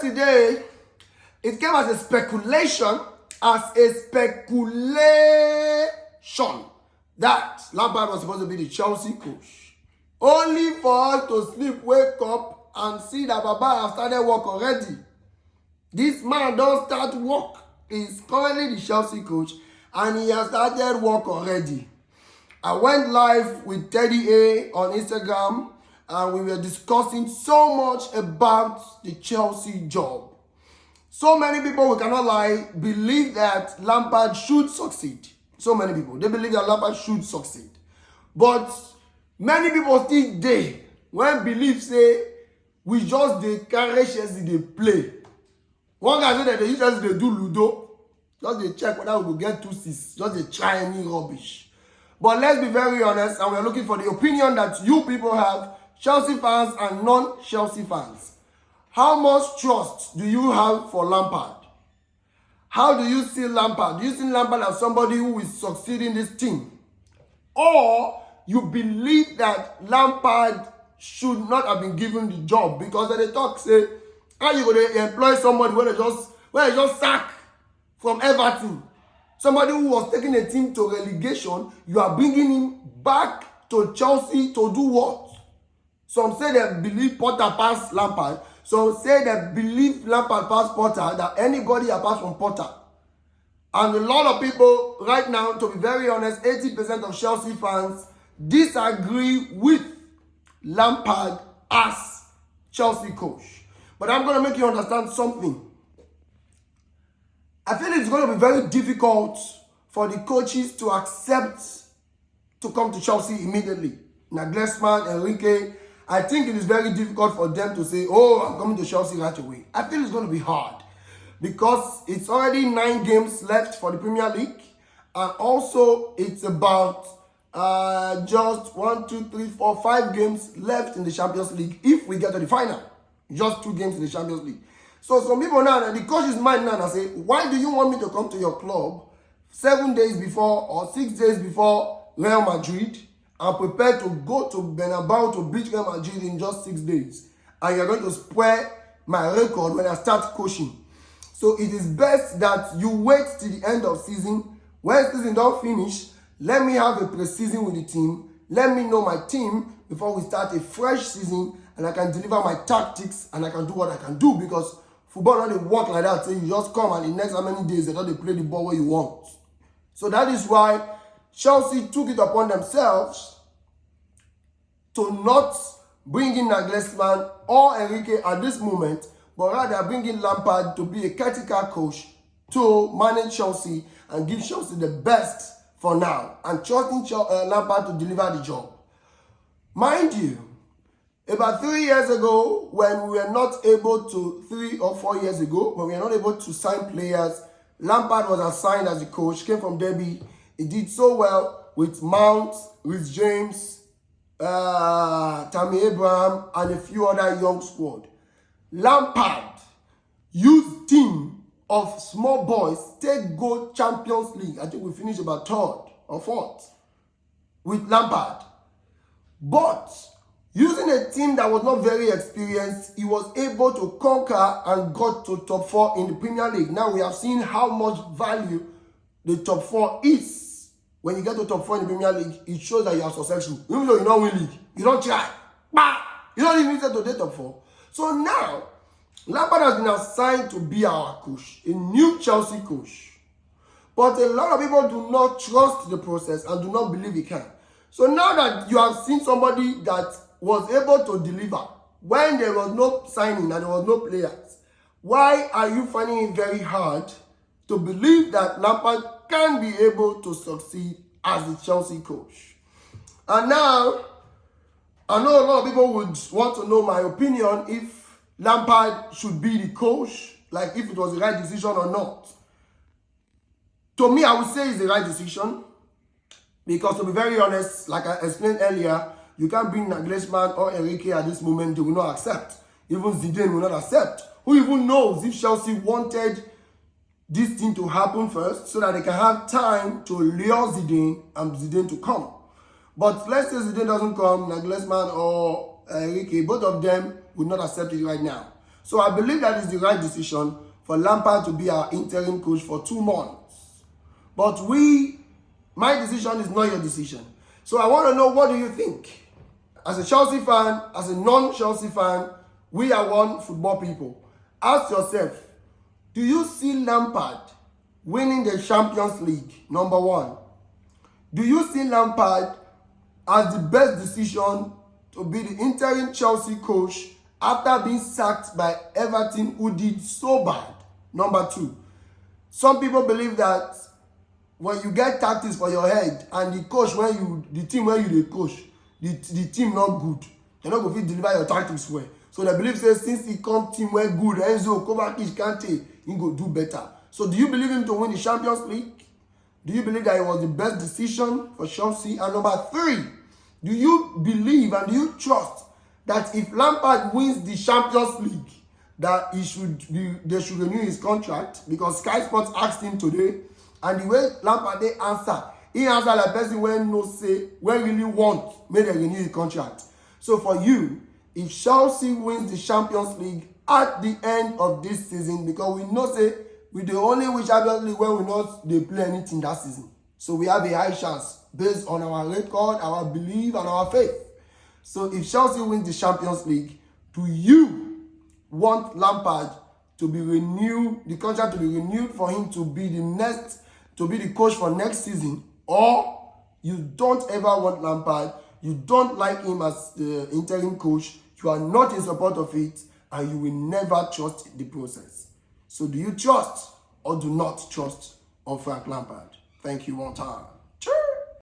yesterday, it came as a speculation, that Lampard was supposed to be the Chelsea coach. Only for us to sleep, wake up, and see that Baba has started work already. This man don't start work. He's currently the Chelsea coach, and he has started work already. I went live with Teddy A on Instagram, and we were discussing so much about the Chelsea job. So many people, we cannot lie, believe that Lampard should succeed. So many people, they believe that Lampard should succeed. But many people still dey when believe say we just dey carry Chelsea dey play. One guy say that they just dey do Ludo, just dey check whether we will get 2-6, just dey try any rubbish. But let's be very honest, and we are looking for the opinion that you people have, Chelsea fans and non-Chelsea fans. How much trust do you have for Lampard? How do you see Lampard? Do you see Lampard as somebody who will succeed in this team? Or you believe that Lampard should not have been given the job? Because they talk, say, how you going to employ somebody when they just sack from Everton? Somebody who was taking a team to relegation, you are bringing him back to Chelsea to do what? Some say they believe Potter passed Lampard. Some say they believe Lampard passed Potter, that anybody apart from Potter. And a lot of people right now, to be very honest, 80% of Chelsea fans disagree with Lampard as Chelsea coach. But I'm going to make you understand something. I feel it's going to be very difficult for the coaches to accept to come to Chelsea immediately. Nagelsmann, Enrique, I think it is very difficult for them to say, oh, I'm coming to Chelsea right away. I feel it's going to be hard because it's already 9 games left for the Premier League. And also, it's about just 5 games left in the Champions League if we get to the final. Just 2 games in the Champions League. So some people now, the coach's mind now, and say, why do you want me to come to your club 7 days before or 6 days before Real Madrid and prepare to go to Bernabeu to beat Real Madrid in just 6 days? And you're going to spoil my record when I start coaching. So it is best that you wait till the end of season. When season don't finish, let me have a pre-season with the team. Let me know my team before we start a fresh season, and I can deliver my tactics and I can do what I can do, because football not dey work like that. So you just come and the next how many days they don't play the ball where you want. So that is why Chelsea took it upon themselves to not bring in Nagelsmann or Enrique at this moment, but rather bring in Lampard to be a caretaker coach to manage Chelsea and give Chelsea the best for now, and trusting Lampard to deliver the job. Mind you, about 3 years ago, when we were not able to, 3 or 4 years ago, when we were not able to sign players, Lampard was assigned as a coach, came from Derby. He did so well with Mount, with James, Tammy Abraham, and a few other young squad. Lampard used team of small boys, take go Champions League. I think we finished about 3rd or 4th with Lampard. But using a team that was not very experienced, he was able to conquer and got to top 4 in the Premier League. Now we have seen how much value the top 4 is. When you get to top 4 in the Premier League, it shows that you are successful. Even though you don't win league, you don't try. You don't even get to the top 4. So now, Lampard has been assigned to be our coach, a new Chelsea coach. But a lot of people do not trust the process and do not believe he can. So now that you have seen somebody that was able to deliver when there was no signing and there was no players, why are you finding it very hard to believe that Lampard can be able to succeed as the Chelsea coach? And now, I know a lot of people would want to know my opinion if Lampard should be the coach, like if it was the right decision or not. To me, I would say it's the right decision, because to be very honest, like I explained earlier, you can't bring Nagelsmann or Enrique at this moment. They will not accept. Even Zidane will not accept. Who even knows if Chelsea wanted this thing to happen first so that they can have time to lure Zidane and Zidane to come. But let's say Zidane doesn't come, Nagelsmann or Enrique, both of them will not accept it right now. So I believe that is the right decision for Lampard to be our interim coach for 2 months. But my decision is not your decision. So I want to know, what do you think? As a Chelsea fan, as a non-Chelsea fan, we are one football people. Ask yourself, do you see Lampard winning the Champions League? Number 1. Do you see Lampard as the best decision to be the interim Chelsea coach after being sacked by Everton, who did so bad? Number 2. Some people believe that when you get tactics for your head and the team where you the coach, the team not good, you're not going to deliver your tactics well. So they believe say since he come team well good, Enzo, Kovacic, Kante, he go do better. So do you believe him to win the Champions League? Do you believe that it was the best decision for Chelsea? And number 3, do you believe and do you trust that if Lampard wins the Champions League, that they should renew his contract? Because Sky Sports asked him today, and the way Lampard they answer, he answered like person when no say, when really want, may they renew the contract. So for you, if Chelsea wins the Champions League at the end of this season, because we know say we the only win Champions League when we not they play anything that season. So we have a high chance based on our record, our belief, and our faith. So if Chelsea wins the Champions League, do you want Lampard to be renewed, the contract to be renewed for him to be the coach for next season? Or you don't ever want Lampard, you don't like him as the interim coach, you are not in support of it, and you will never trust the process. So do you trust or do not trust on Frank Lampard? Thank you one time.